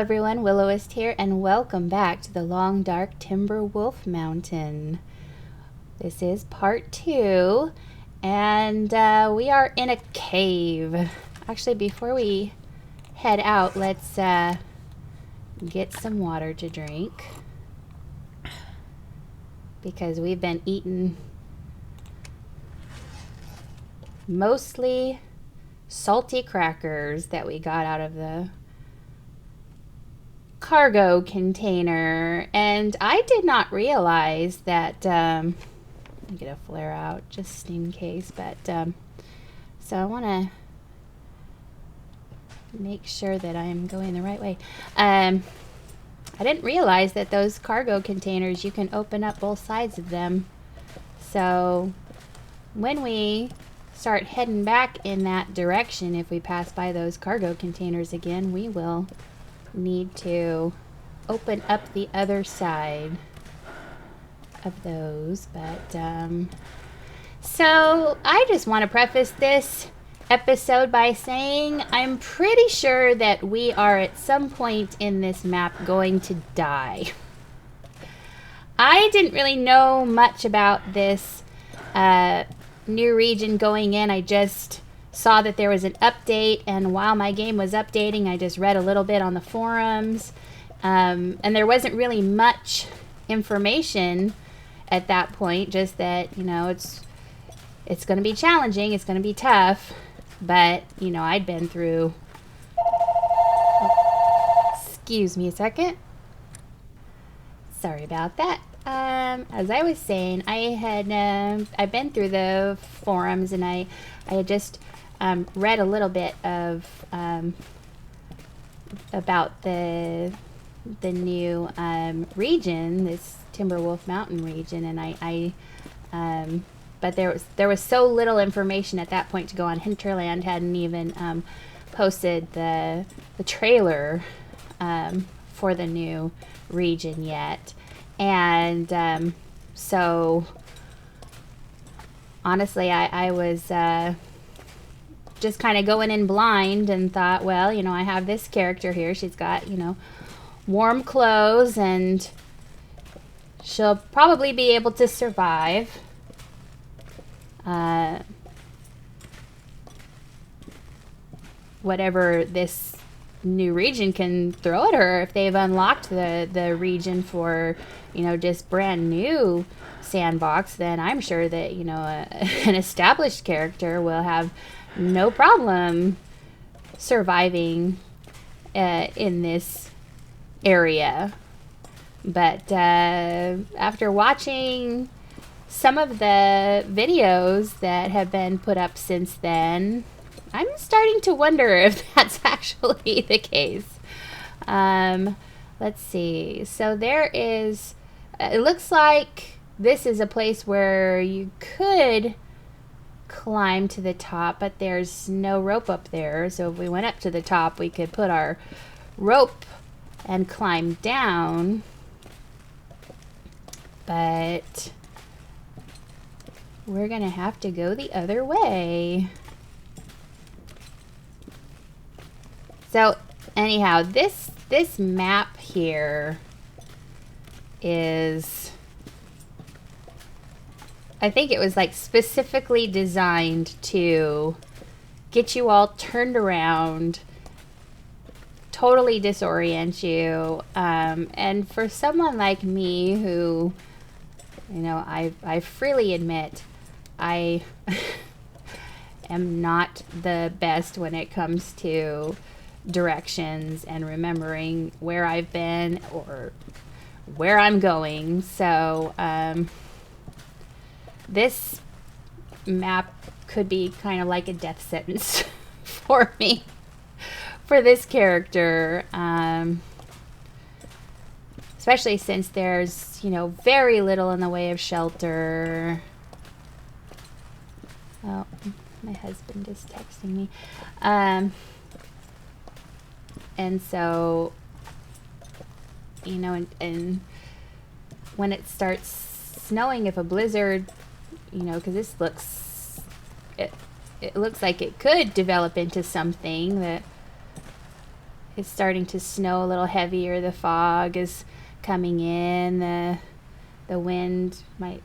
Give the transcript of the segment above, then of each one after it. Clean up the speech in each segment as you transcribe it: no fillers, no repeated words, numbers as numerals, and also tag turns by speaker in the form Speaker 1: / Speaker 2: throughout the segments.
Speaker 1: everyone, Willowist here, and welcome back to the long, dark Timberwolf Mountain. This is part 2, and we are in a cave. Actually, before we head out, let's get some water to drink, because we've been eating mostly salty crackers that we got out of the cargo container, and I did not realize that let me get a flare out just in case, but so I want to make sure that I'm going the right way. I didn't realize that those cargo containers, you can open up both sides of them, so when we start heading back in that direction, if we pass by those cargo containers again, we will need to open up the other side of those. But so I just want to preface this episode by saying I'm pretty sure that we are at some point in this map going to die. I didn't really know much about this new region going in. I just saw that there was an update, and while my game was updating, I just read a little bit on the forums, and there wasn't really much information at that point, just that, you know, it's going to be challenging, it's going to be tough, but, you know, I'd been through, excuse me a second, sorry about that. As I was saying, I've been through the forums, and I had just read a little bit of about the new region, this Timberwolf Mountain region, and but there was so little information at that point to go on. Hinterland hadn't even posted the trailer for the new region yet, and so honestly, I was just kind of going in blind and thought, well, you know, I have this character here. She's got, you know, warm clothes, and she'll probably be able to survive. Whatever this new region can throw at her. If they've unlocked the region for, you know, just brand new sandbox, then I'm sure that, you know, an established character will have no problem surviving in this area. But after watching some of the videos that have been put up since then, I'm starting to wonder if that's actually the case. Let's see. So there is, it looks like this is a place where you could climb to the top, but there's no rope up there. So if we went up to the top, we could put our rope and climb down. But we're gonna have to go the other way. So anyhow, this map here is, I think it was like specifically designed to get you all turned around, totally disorient you, and for someone like me who, you know, I freely admit I am not the best when it comes to directions and remembering where I've been or where I'm going. So this map could be kind of like a death sentence for me, for this character, especially since there's, you know, very little in the way of shelter. Oh, my husband is texting me. And so, you know, and when it starts snowing, if a blizzard, you know, because this looks, it looks like it could develop into something that It's starting to snow a little heavier. The fog is coming in. The wind might,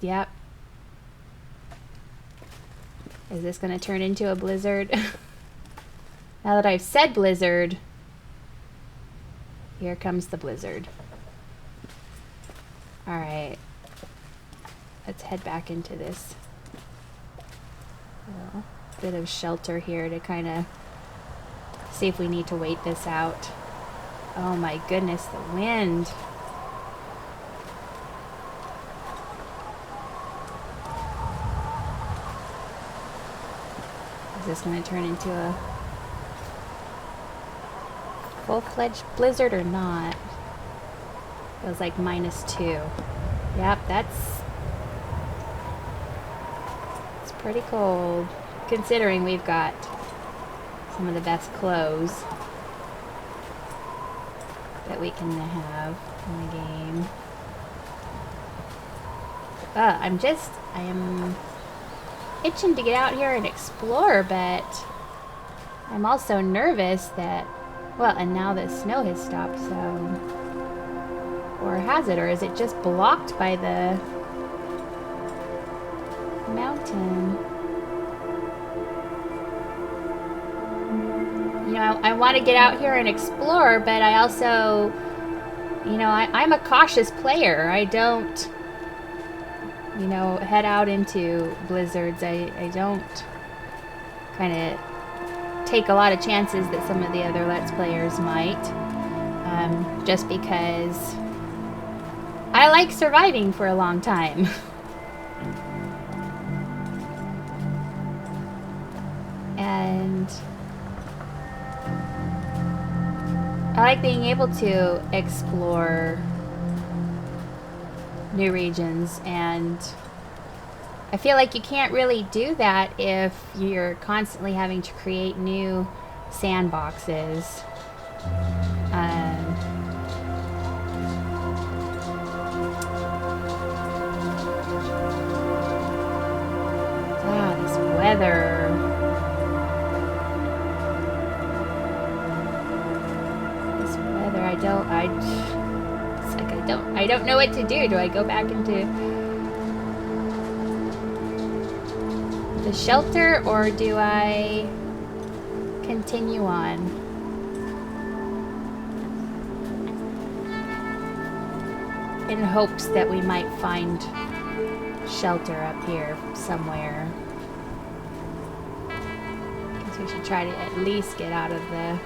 Speaker 1: yep. Is this going to turn into a blizzard? Now that I've said blizzard, here comes the blizzard. All right. Let's head back into this little bit of shelter here to kind of see if we need to wait this out. Oh my goodness, the wind. Is this going to turn into a full-fledged blizzard or not? Feels like -2. Yep, it's pretty cold, considering we've got some of the best clothes that we can have in the game. I am itching to get out here and explore, but I'm also nervous that, well, and now the snow has stopped, so, or has it, or is it just blocked by the mountain? You know, I want to get out here and explore, but I also, you know, I'm a cautious player. I don't, you know, head out into blizzards. I don't kind of take a lot of chances that some of the other Let's Players might, just because I like surviving for a long time. And I like being able to explore new regions, and I feel like you can't really do that if you're constantly having to create new sandboxes. This weather. I don't know what to do. Do I go back into the shelter, or do I continue on? In hopes that we might find shelter up here somewhere. Guess we should try to at least get out of the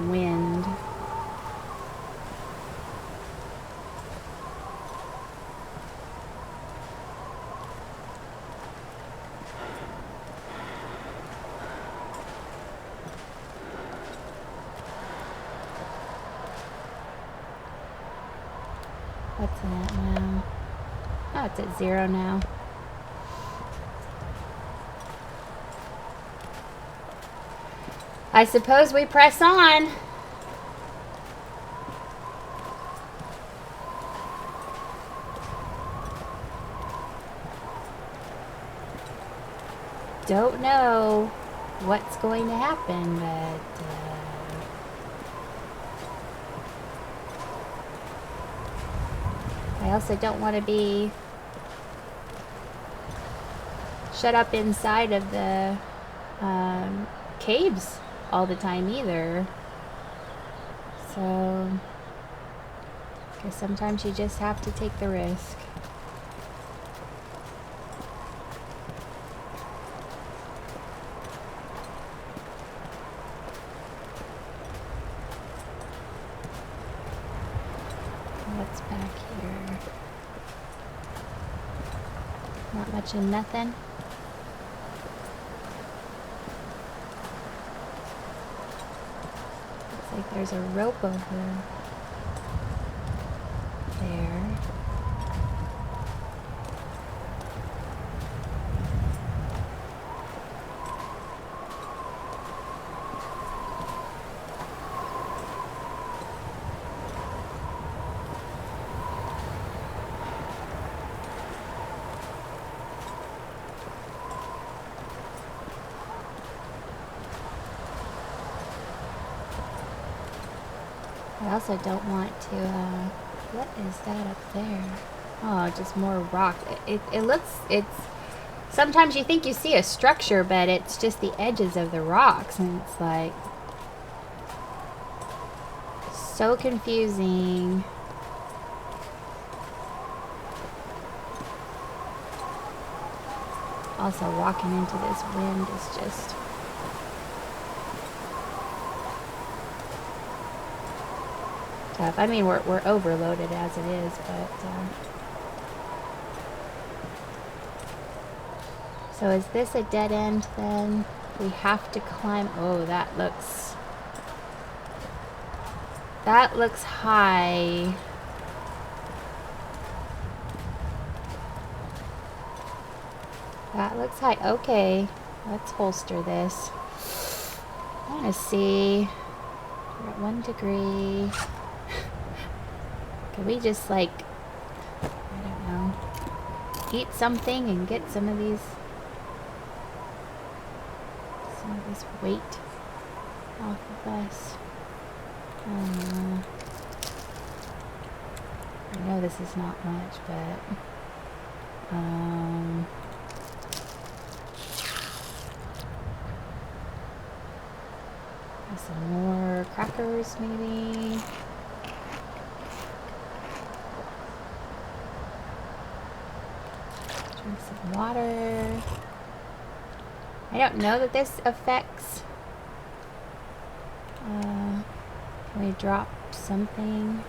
Speaker 1: wind. What's that now? Oh, it's at 0 now. I suppose we press on. Don't know what's going to happen, but I also don't want to be shut up inside of the caves all the time either. So, I guess sometimes you just have to take the risk. What's back here? Not much of nothing. Looks like there's a rope over there. I also don't want to, what is that up there? Oh, just more rock. It looks, sometimes you think you see a structure, but it's just the edges of the rocks, and it's like, so confusing. Also, walking into this wind is just... tough. I mean, we're overloaded as it is, but... So is this a dead end then? We have to climb... Oh, that looks high. That looks high. Okay, let's holster this. I want to see... We're at 1 degree. Can we just, like, I don't know, eat something and get some of this weight off of us? I know this is not much, but some more crackers, maybe. Drink some water. I don't know that this affects. Can we drop something?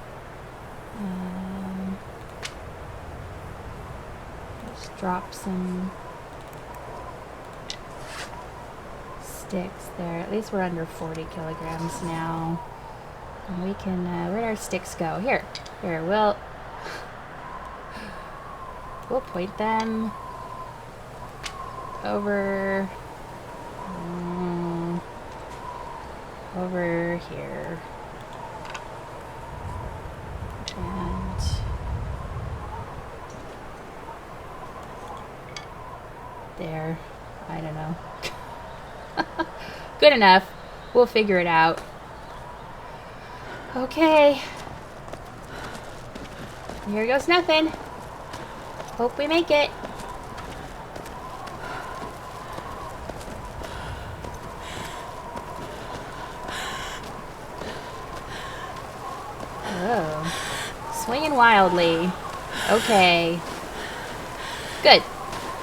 Speaker 1: Let's drop some sticks there. At least we're under 40 kilograms now. And we can, where'd our sticks go? Here, we'll point them over here. And there. I don't know. Good enough. We'll figure it out. Okay. Here goes nothing. Hope we make it. Oh. Swinging wildly. Okay. Good.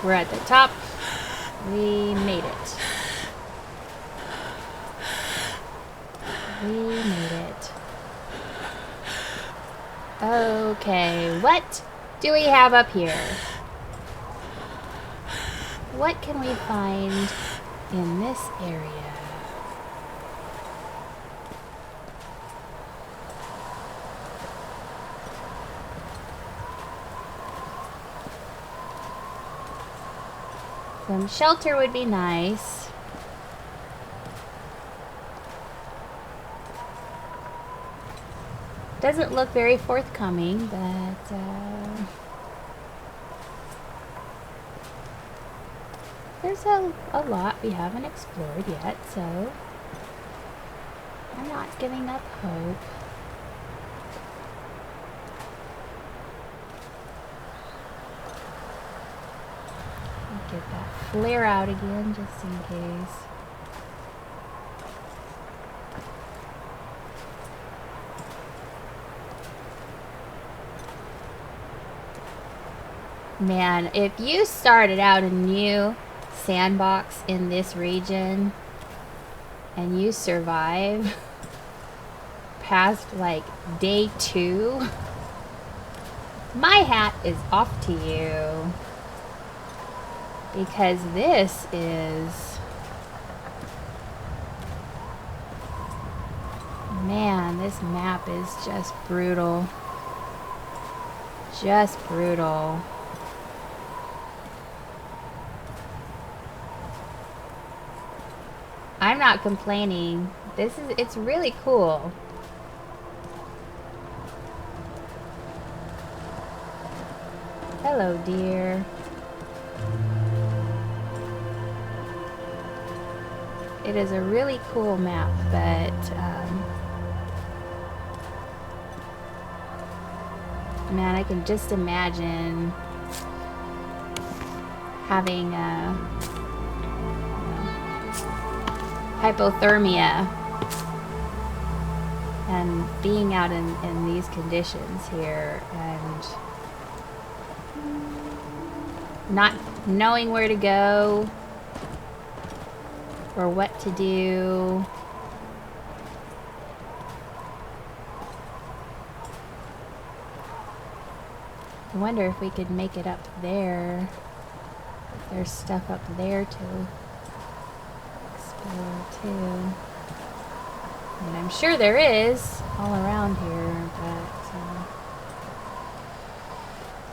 Speaker 1: We're at the top. We made it. We made it. Okay, what do we have up here? What can we find in this area? Some shelter would be nice. Doesn't look very forthcoming, but there's a lot we haven't explored yet, so I'm not giving up hope. I'll get that flare out again just in case. Man, if you started out a new sandbox in this region and you survive past like day 2, my hat is off to you, because this is, man, this map is just brutal. Just brutal. I'm not complaining. It's really cool. Hello, dear. It is a really cool map, but Man, I can just imagine having hypothermia and being out in these conditions here and not knowing where to go or what to do. I wonder if we could make it up there. If there's stuff up there to explore too. And I'm sure there is all around here, but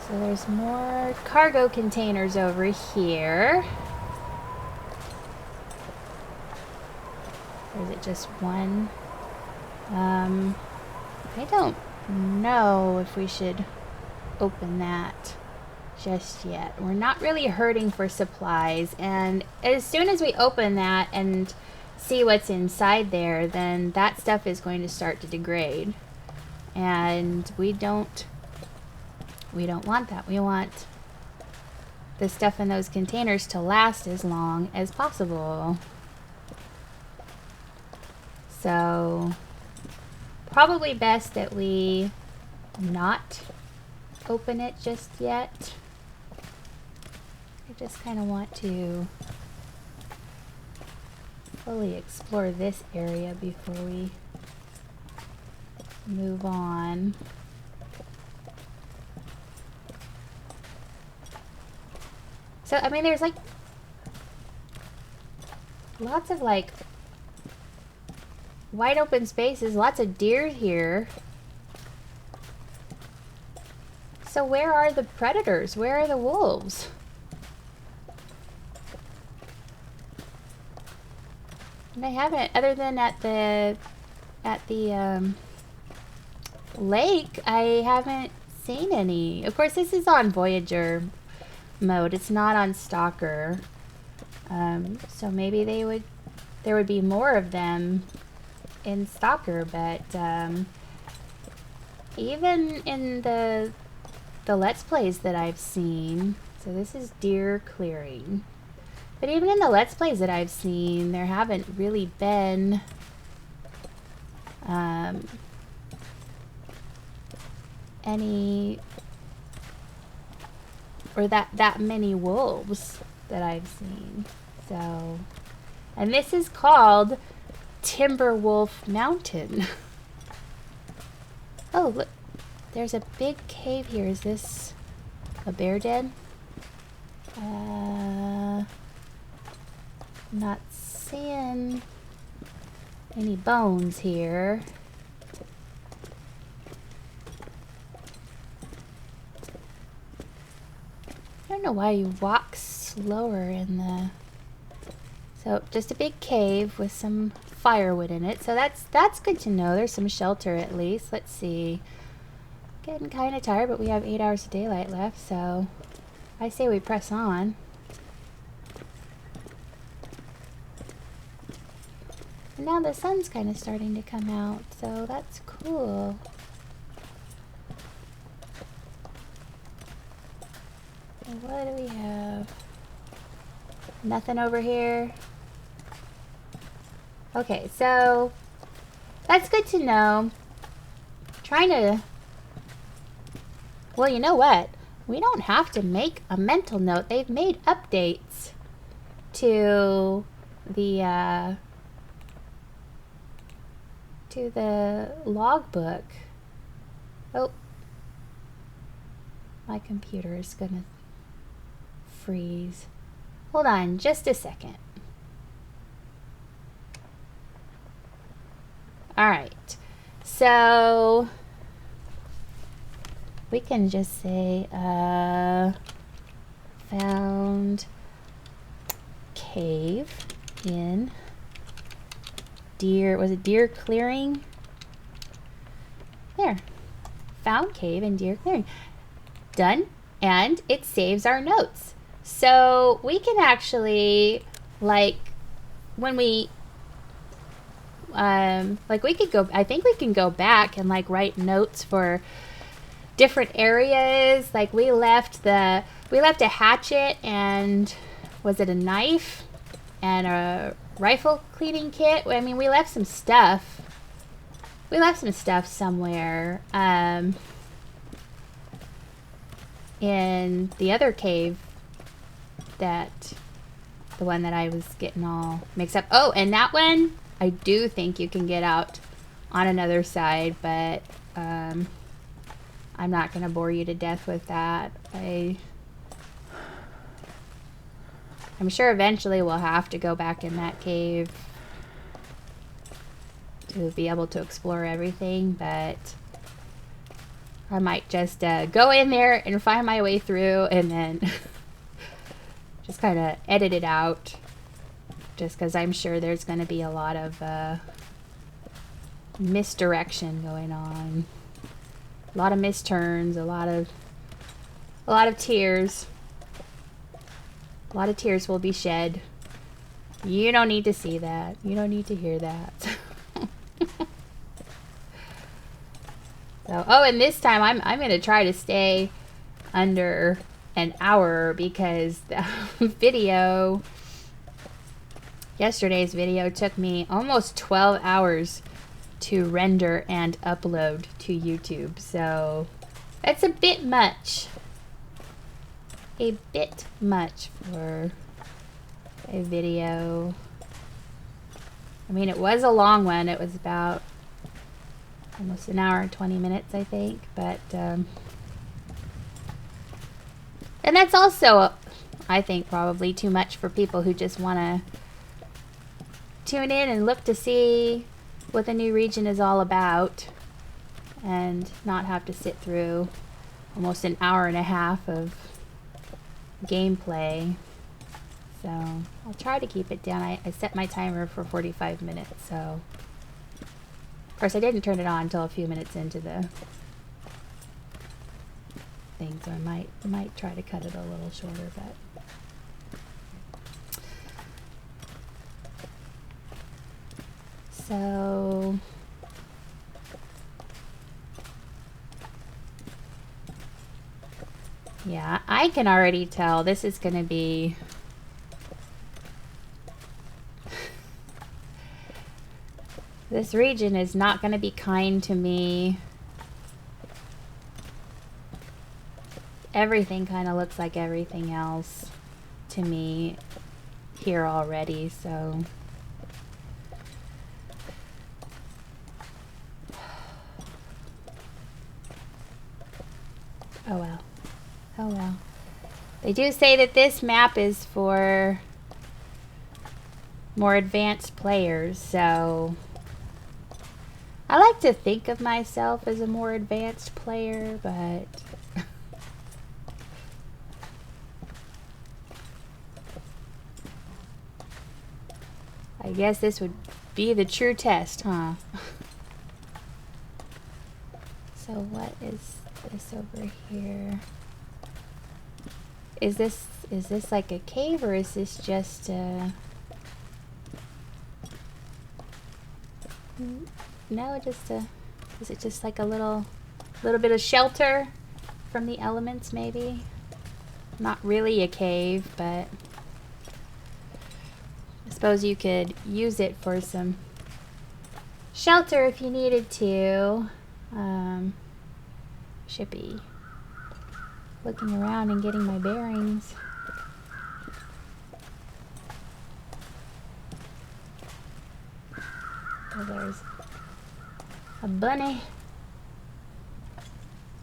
Speaker 1: so there's more cargo containers over here. Or is it just one? I don't know if we should open that just yet. We're not really hurting for supplies, and as soon as we open that and see what's inside there, then that stuff is going to start to degrade, and we don't want that. We want the stuff in those containers to last as long as possible. So probably best that we not open it just yet. I just kind of want to fully explore this area before we move on. So, I mean, there's like lots of like wide open spaces, lots of deer here. So where are the predators? Where are the wolves? And I haven't, other than at the lake, I haven't seen any. Of course, this is on Voyager mode. It's not on Stalker. So maybe there would be more of them in Stalker, but even in the Let's Plays that I've seen, so this is deer clearing, but even in the Let's Plays that I've seen, there haven't really been any, or that many wolves that I've seen. So, and this is called Timberwolf Mountain. Oh, look. There's a big cave here. Is this a bear den? Not seeing any bones here. I don't know why you walk slower in the... So, just a big cave with some firewood in it. So that's good to know. There's some shelter at least. Let's see. Getting kind of tired, but we have 8 hours of daylight left, so I say we press on. And now the sun's kind of starting to come out, so that's cool. And what do we have? Nothing over here. Okay, so that's good to know. Trying to... Well, you know what? We don't have to make a mental note. They've made updates to the logbook. Oh, my computer is gonna freeze. Hold on just a second. All right, so we can just say found cave in deer, was it deer clearing? There, found cave in deer clearing. Done, and it saves our notes. So we can actually, like, when we like, we could go, I think we can go back and like write notes for different areas. Like we left a hatchet and was it a knife and a rifle cleaning kit? I mean, we left some stuff. We left some stuff somewhere in the other cave, that the one that I was getting all mixed up. Oh, and that one, I do think you can get out on another side, but I'm not going to bore you to death with that. I'm sure eventually we'll have to go back in that cave to be able to explore everything, but I might just go in there and find my way through and then just kind of edit it out, just because I'm sure there's going to be a lot of misdirection going on, a lot of misturns, a lot of tears. A lot of tears will be shed. You don't need to see that. You don't need to hear that. So, oh, and this time I'm going to try to stay under an hour, because the video, yesterday's video, took me almost 12 hours to render and upload to YouTube. So that's a bit much. A bit much for a video. I mean, it was a long one. It was about almost an hour and 20 minutes, I think. But, and that's also, I think, probably too much for people who just want to tune in and look to see what the new region is all about and not have to sit through almost an hour and a half of gameplay. So I'll try to keep it down. I set my timer for 45 minutes, so of course I didn't turn it on until a few minutes into the thing, so I might try to cut it a little shorter, but so yeah, I can already tell this is going to be this region is not going to be kind to me. Everything kind of looks like everything else to me here already, so oh well. Oh well. They do say that this map is for more advanced players, so I like to think of myself as a more advanced player, but I guess this would be the true test, huh? So what is this over here? Is this like a cave, or is this just no, just is it just like a little bit of shelter from the elements, maybe? Not really a cave, but I suppose you could use it for some shelter if you needed to. Should be looking around and getting my bearings. Oh, there's a bunny.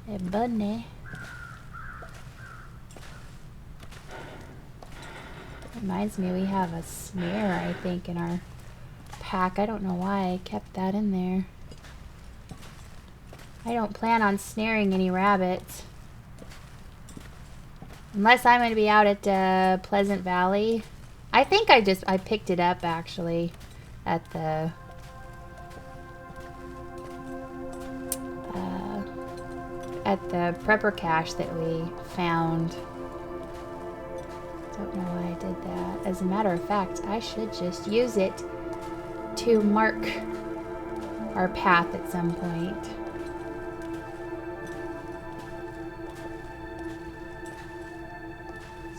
Speaker 1: A bunny. Reminds me we have a snare, I think, in our pack. I don't know why I kept that in there. I don't plan on snaring any rabbits. Unless I'm going to be out at Pleasant Valley. I think I picked it up, actually, at the prepper cache that we found. Don't know why I did that. As a matter of fact, I should just use it to mark our path at some point.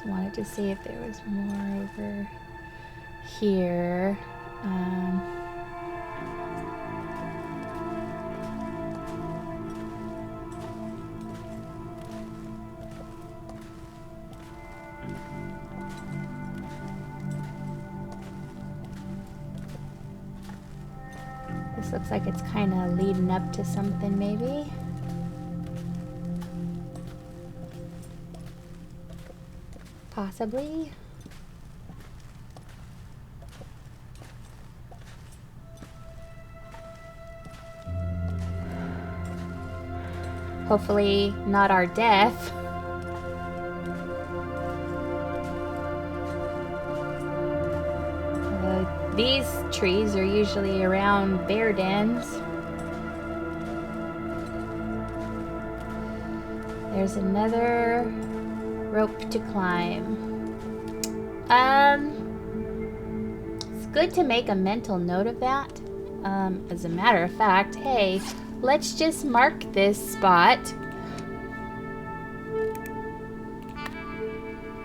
Speaker 1: wanted to see if there was more over here. This looks like it's kind of leading up to something, maybe. Possibly. Hopefully not our death. These trees are usually around bear dens. There's another rope to climb. It's good to make a mental note of that. As a matter of fact, hey, let's just mark this spot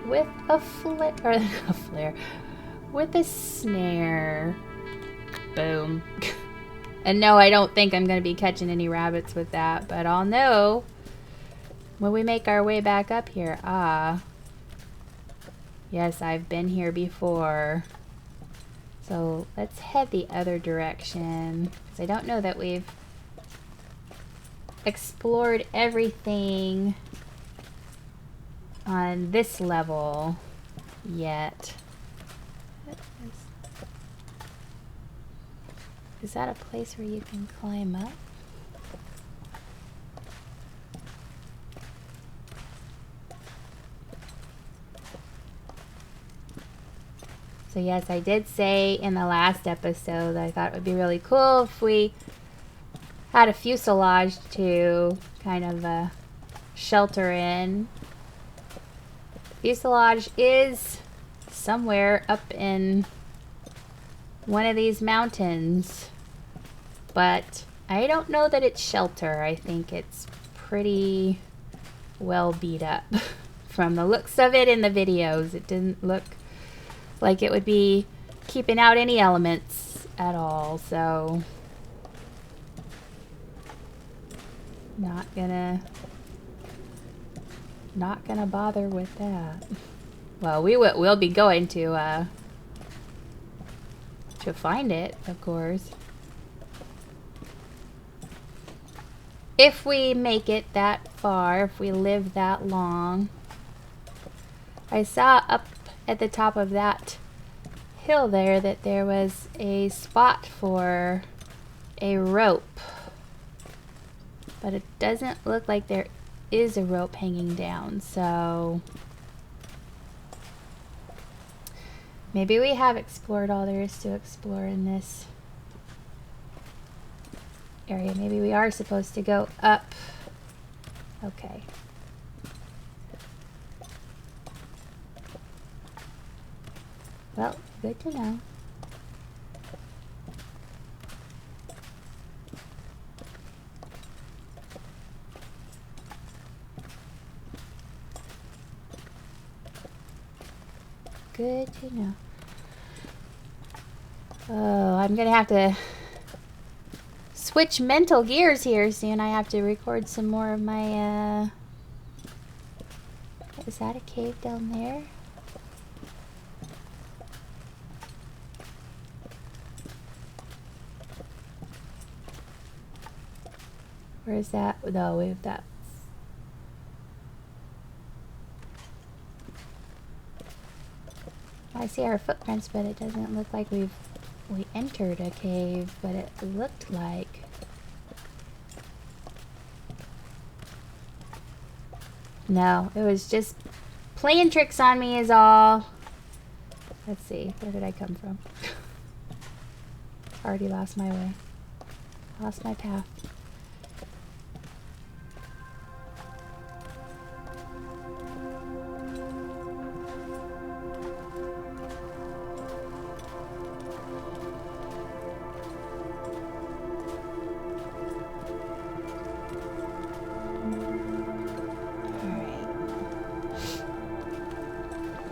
Speaker 1: with a flare, with a snare. Boom. And no, I don't think I'm going to be catching any rabbits with that, but I'll know when we make our way back up here. Ah. Yes, I've been here before. So let's head the other direction, because I don't know that we've explored everything on this level yet. Is that a place where you can climb up? So yes, I did say in the last episode that I thought it would be really cool if we had a fuselage to kind of shelter in. Fuselage is somewhere up in one of these mountains, but I don't know that it's shelter. I think it's pretty well beat up. From the looks of it in the videos, it didn't look like it would be keeping out any elements at all, so not gonna bother with that. Well, we'll be going to find it, of course. If we make it that far, if we live that long. I saw up at the top of that hill there that there was a spot for a rope, but it doesn't look like there is a rope hanging down, so maybe we have explored all there is to explore in this area. Maybe we are supposed to go up. Okay. Well, good to know. Good to know. Oh, I'm gonna have to switch mental gears here soon. I have to record some more of my, is that a cave down there? Where is that? No, we have that. I see our footprints, but it doesn't look like we entered a cave, but it looked like. No, it was just playing tricks on me is all. Let's see, where did I come from? Already lost my way. Lost my path.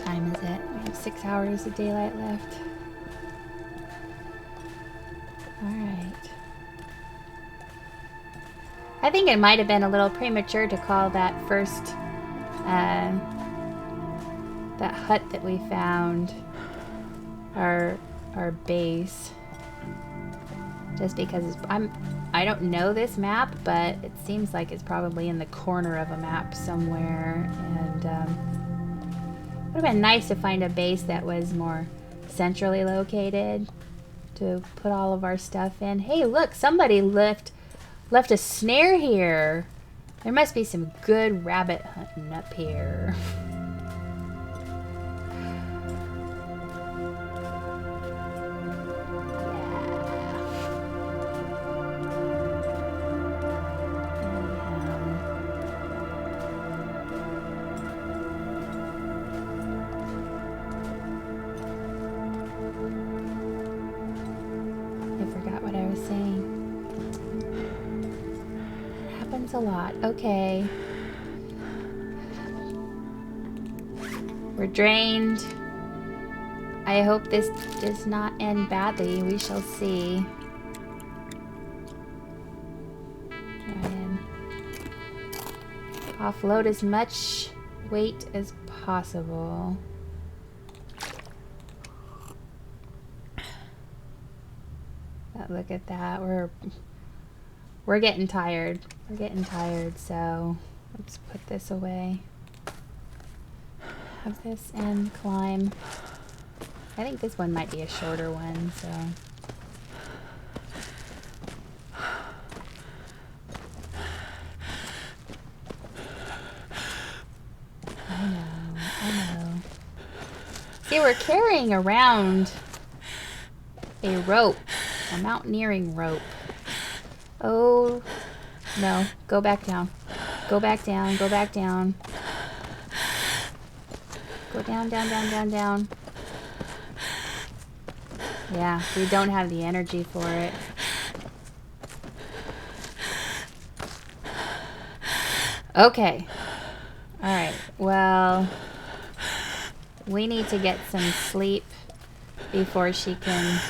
Speaker 1: time is it? We have 6 hours of daylight left. Alright. I think it might have been a little premature to call that first, that hut that we found our base. Just because I don't know this map, but it seems like it's probably in the corner of a map somewhere, and it would have been nice to find a base that was more centrally located to put all of our stuff in. Hey, look, somebody left a snare here. There must be some good rabbit hunting up here. A lot. Okay. We're drained. I hope this does not end badly. We shall see. And offload as much weight as possible. But look at that. We're getting tired. We're getting tired, so let's put this away. Have this and climb. I think this one might be a shorter one, so. I know. See, we're carrying around a rope, a mountaineering rope. Oh, no. Go back down. Go back down. Go back down. Go down, down, down, down, down. Yeah, we don't have the energy for it. Okay. Alright, well, we need to get some sleep before she can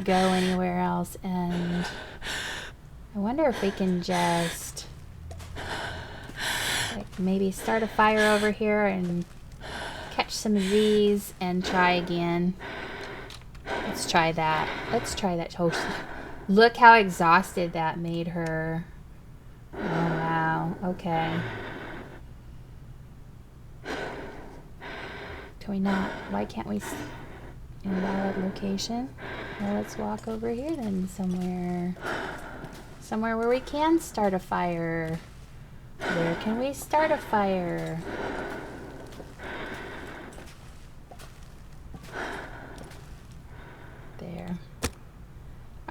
Speaker 1: go anywhere else, and I wonder if we can just like maybe start a fire over here and catch some of these and try again. Let's try that. Let's try that. Oh, look how exhausted that made her. Oh, wow. Okay. Can we not? Why can't we? Invalid location. Well, let's walk over here then somewhere. Somewhere where we can start a fire. Where can we start a fire? There.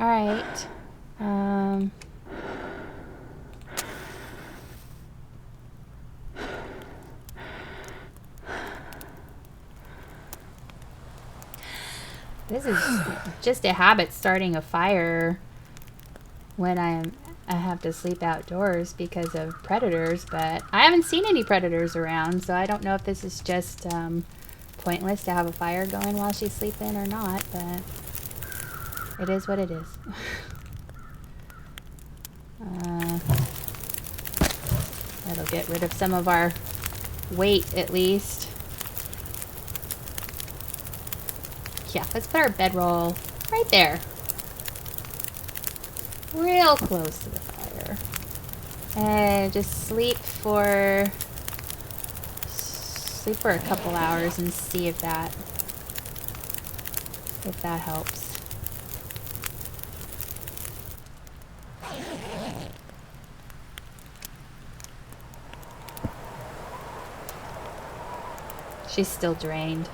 Speaker 1: Alright. This is just a habit, starting a fire when I have to sleep outdoors because of predators, but I haven't seen any predators around, so I don't know if this is just pointless to have a fire going while she's sleeping or not, but it is what it is. That'll get rid of some of our weight at least. Yeah, let's put our bedroll right there. Real close to the fire. And just sleep for a couple hours and see if that helps. She's still drained.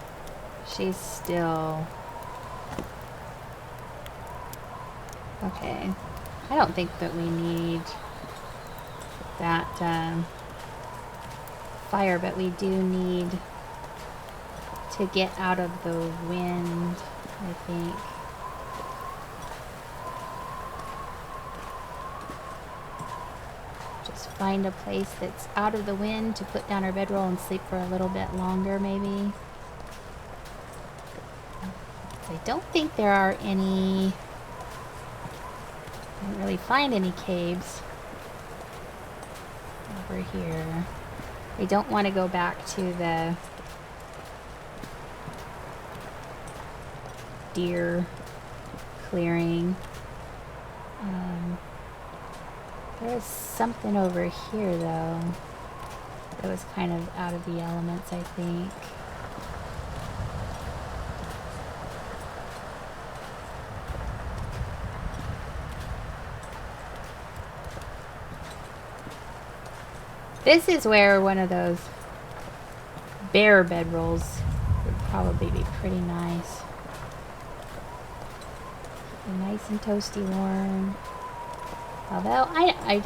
Speaker 1: She's still... Okay. I don't think that we need that fire, but we do need to get out of the wind, I think. Just find a place that's out of the wind to put down our bedroll and sleep for a little bit longer, maybe. I don't think there are any... I didn't really find any caves over here. I don't want to go back to the deer clearing. There was something over here, though, that was kind of out of the elements, I think. This is where one of those bare bedrolls would probably be pretty nice. Nice and toasty warm. Although I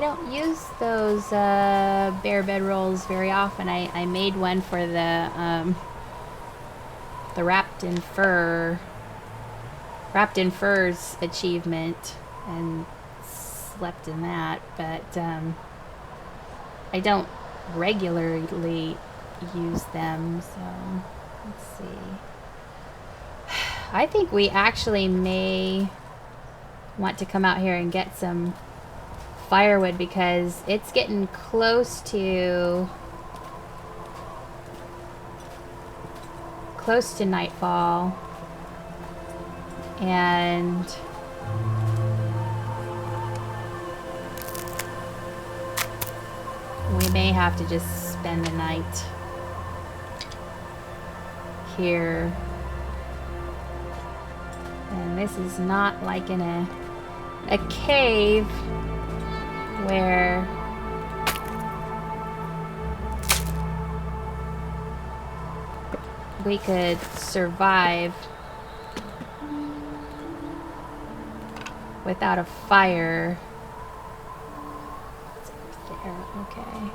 Speaker 1: don't use those bare bedrolls very often. I made one for the wrapped in furs achievement and slept in that, but I don't regularly use them, so let's see. I think we actually may want to come out here and get some firewood because it's getting close to nightfall, and we may have to just spend the night here. And this is not like in a cave where we could survive without a fire. It's up there, okay.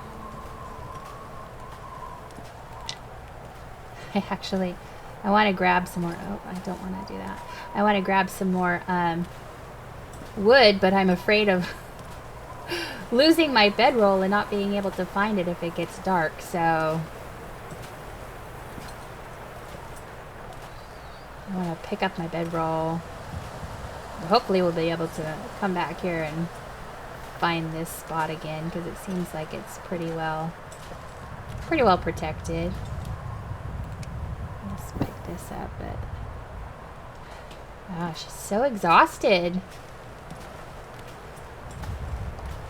Speaker 1: I want to grab some more. Oh, I don't want to do that. I want to grab some more wood, but I'm afraid of losing my bedroll and not being able to find it if it gets dark, so I want to pick up my bedroll. Hopefully we'll be able to come back here and find this spot again, because it seems like it's pretty well protected. Let's pick this up, but oh, she's so exhausted.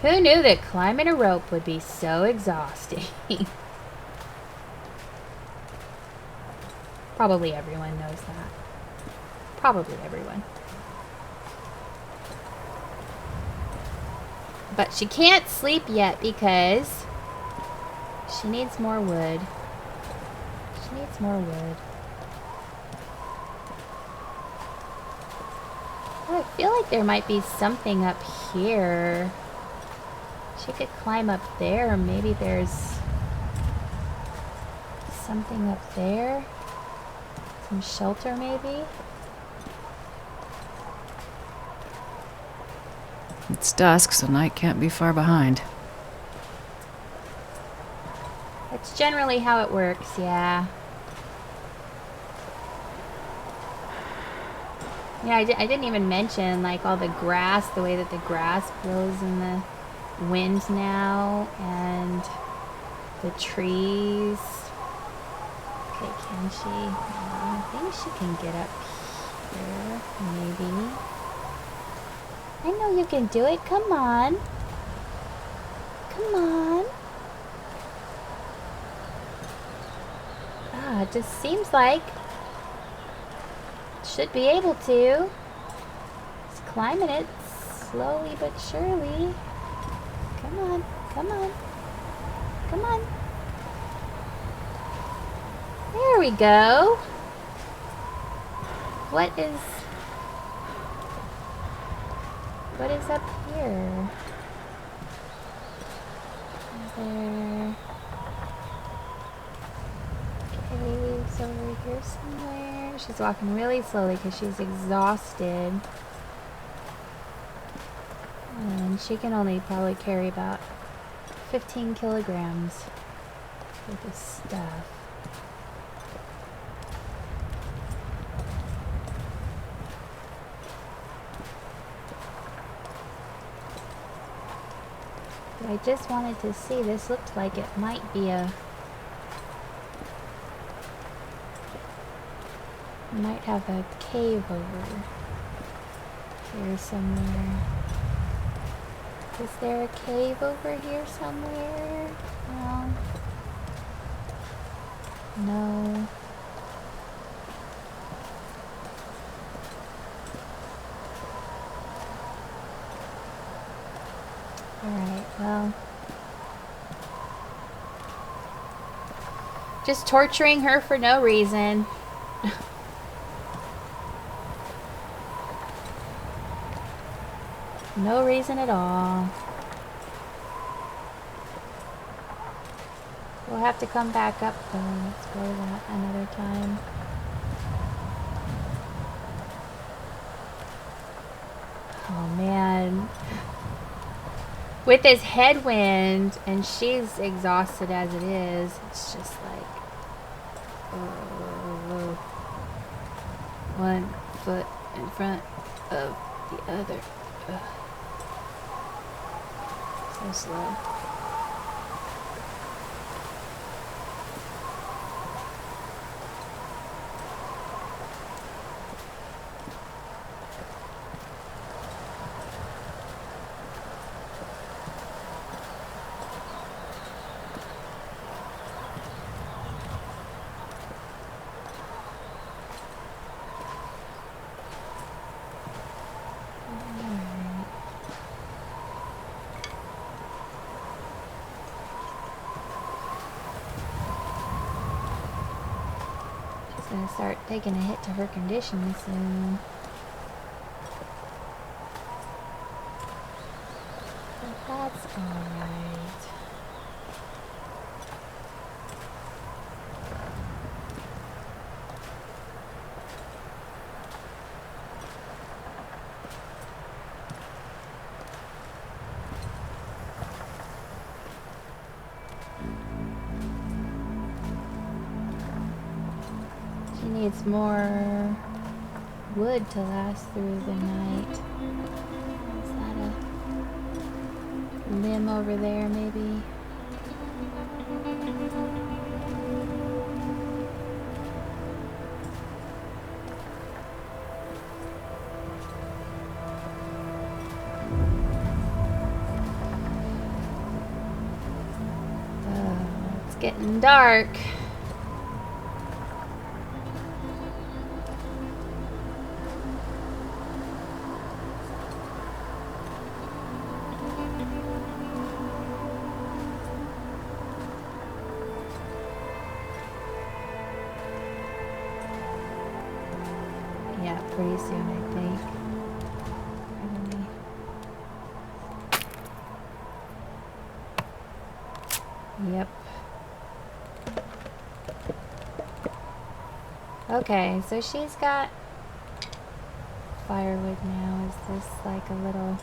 Speaker 1: Who knew that climbing a rope would be so exhausting? Probably everyone knows that. Probably everyone. But she can't sleep yet because she needs more wood. She needs more wood. Oh, I feel like there might be something up here. She could climb up there. Maybe there's something up there. Some shelter, maybe?
Speaker 2: It's dusk, so night can't be far behind.
Speaker 1: That's generally how it works, yeah. Yeah, I didn't even mention, like, all the grass, the way that the grass blows in the wind now, and the trees. Okay, can she? I think she can get up here, maybe. I know you can do it. Come on. Come on. Ah, it just seems like should be able to. Just climbing it slowly but surely. Come on. Come on. Come on. There we go. What is up here? There. Caves over here somewhere. She's walking really slowly because she's exhausted. And she can only probably carry about 15 kilograms worth of stuff. But I just wanted to see, this looked like it might be might have a cave over here somewhere. Is there a cave over here somewhere? No. No. Alright, well. Just torturing her for no reason. No reason at all. We'll have to come back up though and explore that another time. Oh man. With this headwind, and she's exhausted as it is, it's just like... one foot in front of the other. So slow. Gonna start taking a hit to her condition soon. But that's alright. Needs more wood to last through the night. Is that a limb over there, maybe? Oh, it's getting dark. Yeah, pretty soon, I think. Probably. Yep. Okay, so she's got firewood now. Is this like a little...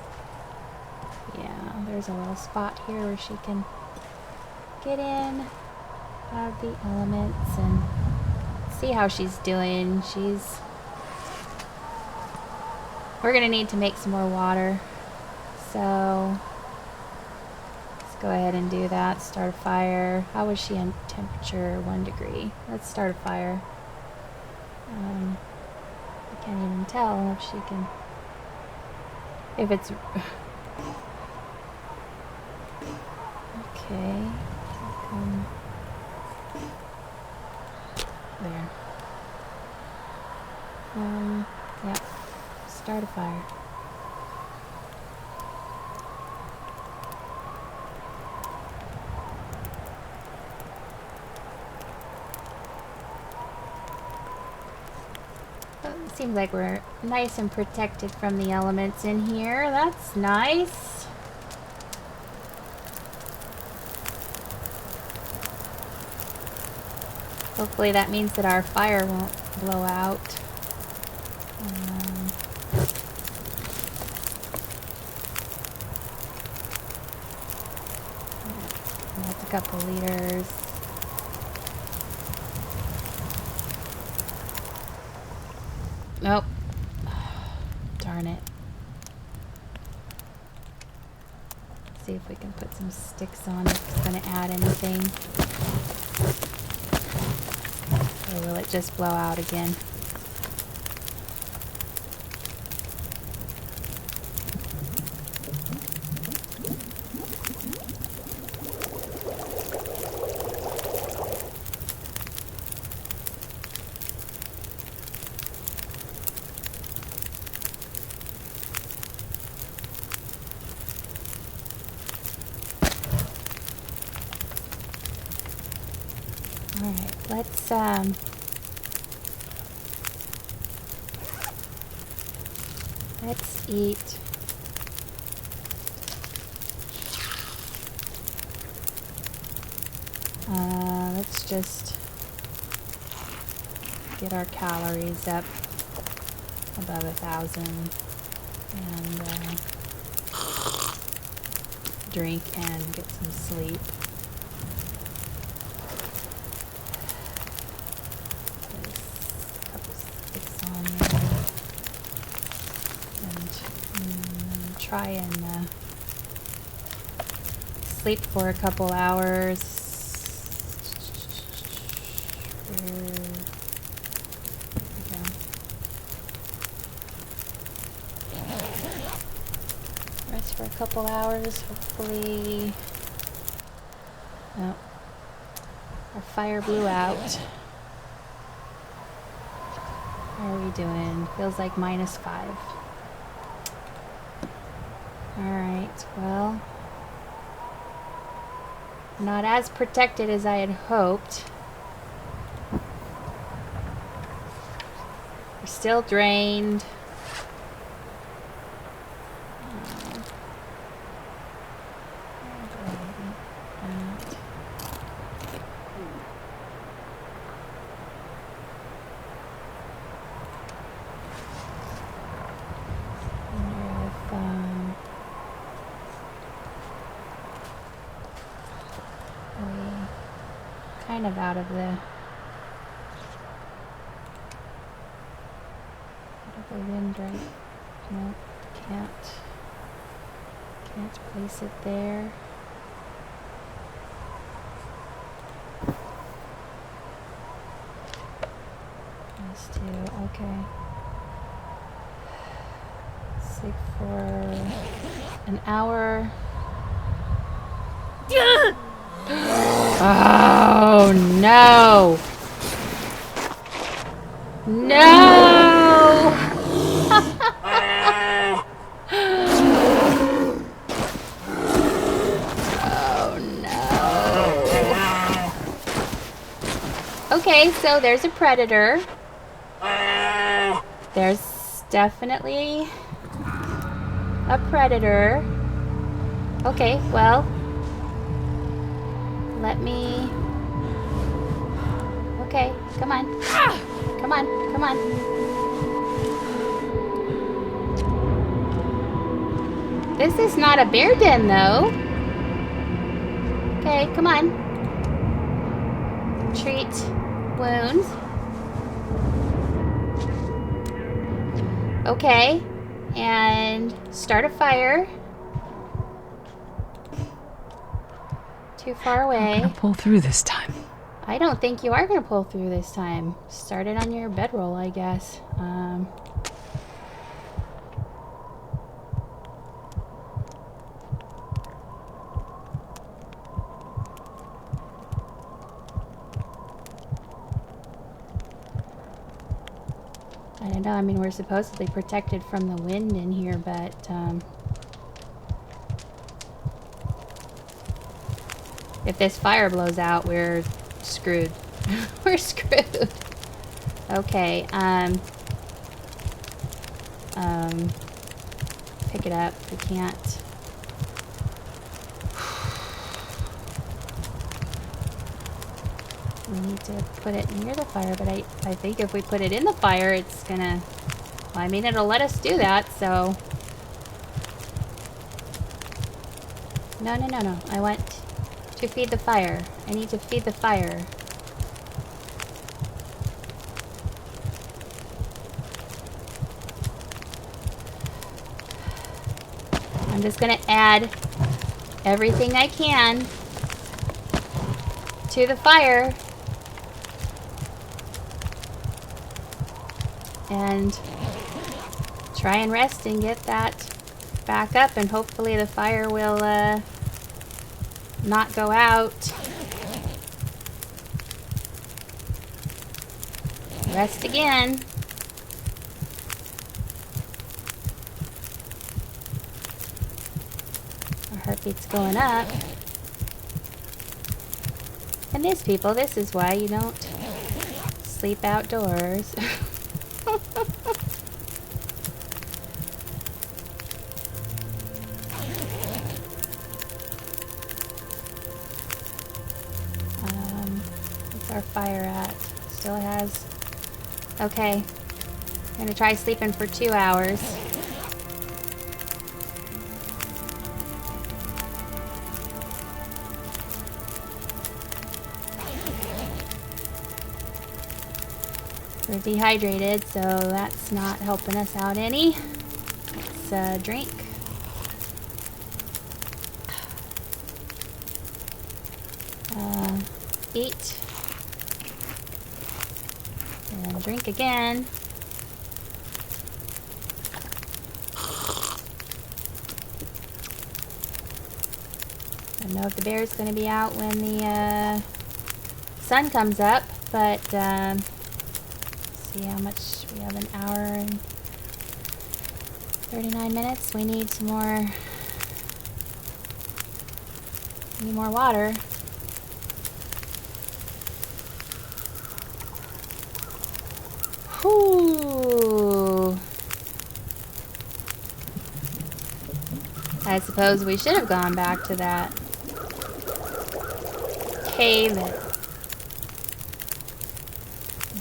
Speaker 1: Yeah, there's a little spot here where she can get in, have the elements, and see how she's doing. We're gonna need to make some more water, so let's go ahead and do that. Start a fire. How was she in temperature? 1 degree. Let's start a fire. I can't even tell if she can... If it's... Okay. There. Yep. Start a fire. It seems like we're nice and protected from the elements in here. That's nice. Hopefully that means that our fire won't blow out. couple liters. Nope. Darn it. See if we can put some sticks on if it's going to add anything. Or will it just blow out again? Alright, let's eat. Let's just get our calories up above 1,000 and drink and get some sleep. Try and sleep for a couple hours. Rest for a couple hours, hopefully. Oh, our fire blew out. How are we doing? Feels like -5. Alright, well, not as protected as I had hoped. We're still drained. Kind of out of the wind right. Nope, can't place it there. These two, okay. Sleep for an hour. Oh no! No! Oh no! Okay, so there's a predator. There's definitely a predator. Okay, well, let me... Okay, come on. Come on, come on. This is not a bear den, though. Okay, come on. Treat wounds. Okay, and start a fire. Too far away.
Speaker 2: I'm gonna pull through this time.
Speaker 1: I don't think you are gonna pull through this time. Start it on your bedroll, I guess. I don't know. I mean, we're supposedly protected from the wind in here, but if this fire blows out, we're screwed. We're screwed. Okay, pick it up. We can't. We need to put it near the fire, but I think if we put it in the fire, it's gonna... Well, I mean, it'll let us do that, so... No. I want to feed the fire. I need to feed the fire. I'm just gonna add everything I can to the fire. And try and rest and get that back up, and hopefully the fire will not go out. Rest again. Our heartbeat's going up. And this, people, this is why you don't sleep outdoors. Where's our fire at? Still has... Okay. I'm gonna try sleeping for 2 hours. We're dehydrated, so that's not helping us out any. Let's drink. Eat. And drink again. I don't know if the bear's going to be out when the sun comes up, but see how much we have. An hour and 39 minutes. We need some more. Need more water. Whew. I suppose we should have gone back to that cave at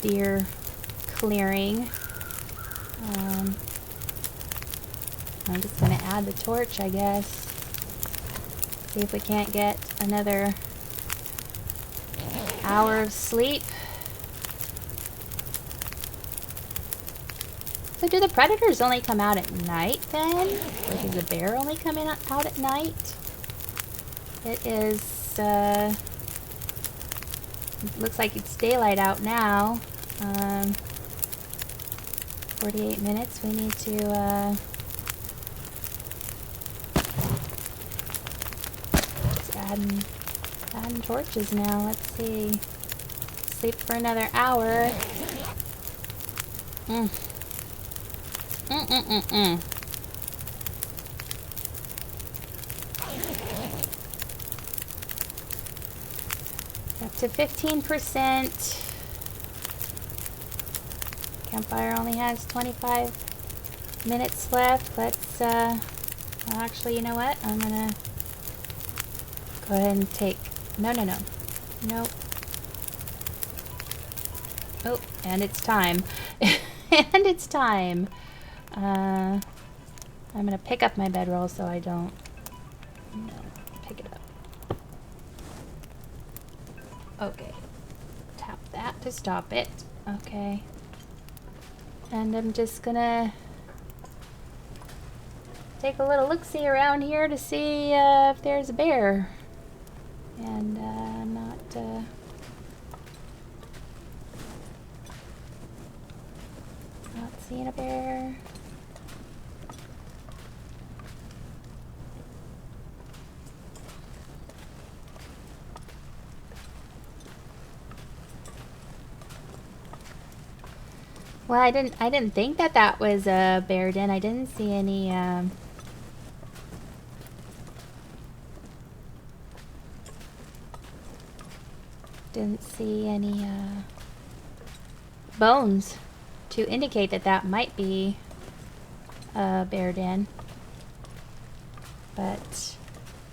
Speaker 1: Deer Clearing. I'm just going to add the torch, I guess. See if we can't get another hour of sleep. So do the predators only come out at night then? Or does the bear only come out at night? It is, looks like it's daylight out now. 48 minutes. We need to, just adding torches now. Let's see. Sleep for another hour. Up to 15%. Campfire only has 25 minutes left. Let's, well, actually, you know what? I'm gonna go ahead and take, no. Nope. Oh, and it's time. And it's time. I'm gonna pick up my bedroll so I don't, pick it up. Okay. Tap that to stop it. Okay. And I'm just gonna take a little look-see around here to see if there's a bear. And not seeing a bear. Well, I didn't think that was a bear den. I didn't see any bones to indicate that might be a bear den. But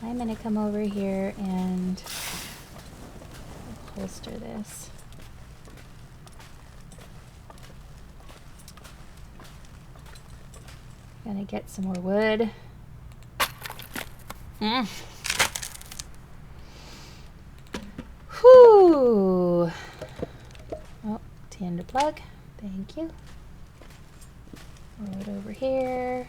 Speaker 1: I'm gonna come over here and holster this. Gonna get some more wood. Cinder plug. Thank you. Roll it over here.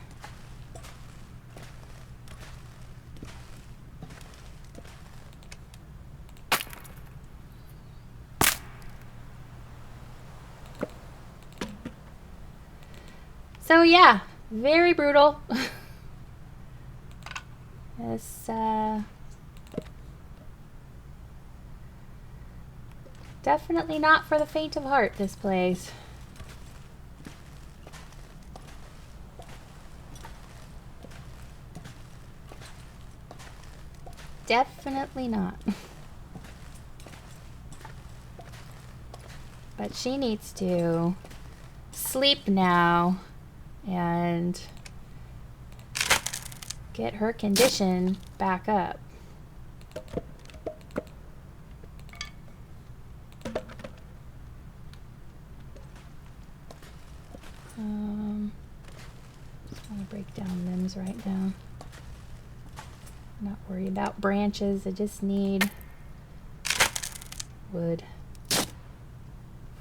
Speaker 1: So yeah, very brutal. This definitely not for the faint of heart, this place. Definitely not. But she needs to sleep now and get her condition back up. Just want to break down limbs right now. Not worried about branches, I just need wood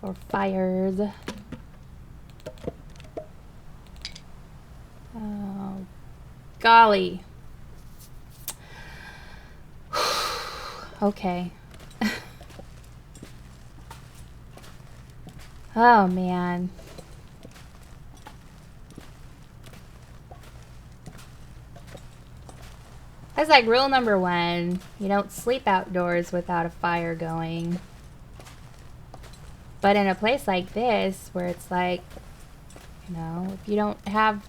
Speaker 1: for fires. Oh, golly. Okay. Oh, man. That's like rule number 1. You don't sleep outdoors without a fire going. But in a place like this, where it's like, you know, if you don't have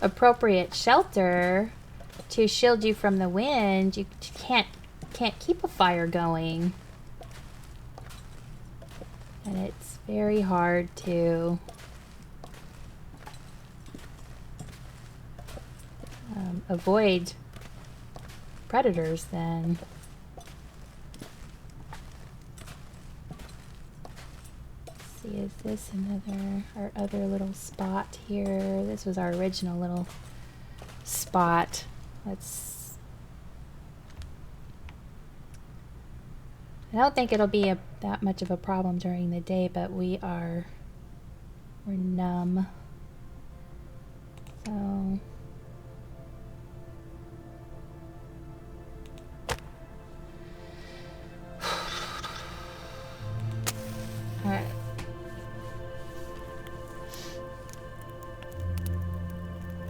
Speaker 1: appropriate shelter to shield you from the wind, you can't keep a fire going. And it's very hard to avoid predators then. Let's see, is this our other little spot here? This was our original little spot. I don't think it'll be that much of a problem during the day, but we're numb. So all right.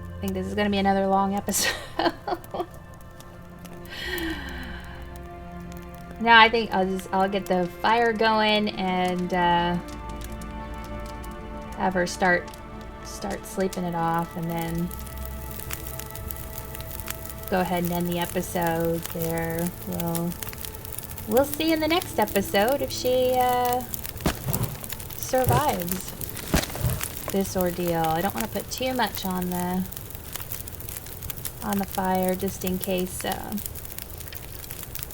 Speaker 1: I think this is going to be another long episode. No, I think I'll get the fire going and have her start sleeping it off, and then go ahead and end the episode there. We'll see in the next episode if she survives this ordeal. I don't want to put too much on the fire just in case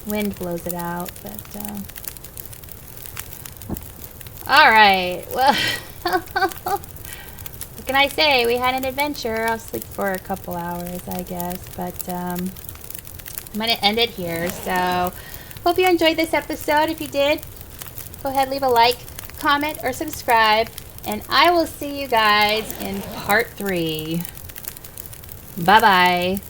Speaker 1: wind blows it out, but all right. Well, what can I say? We had an adventure. I'll sleep for a couple hours, I guess, but I'm gonna end it here. So hope you enjoyed this episode. If you did, go ahead, leave a like, comment, or subscribe, and I will see you guys in part 3. Bye bye.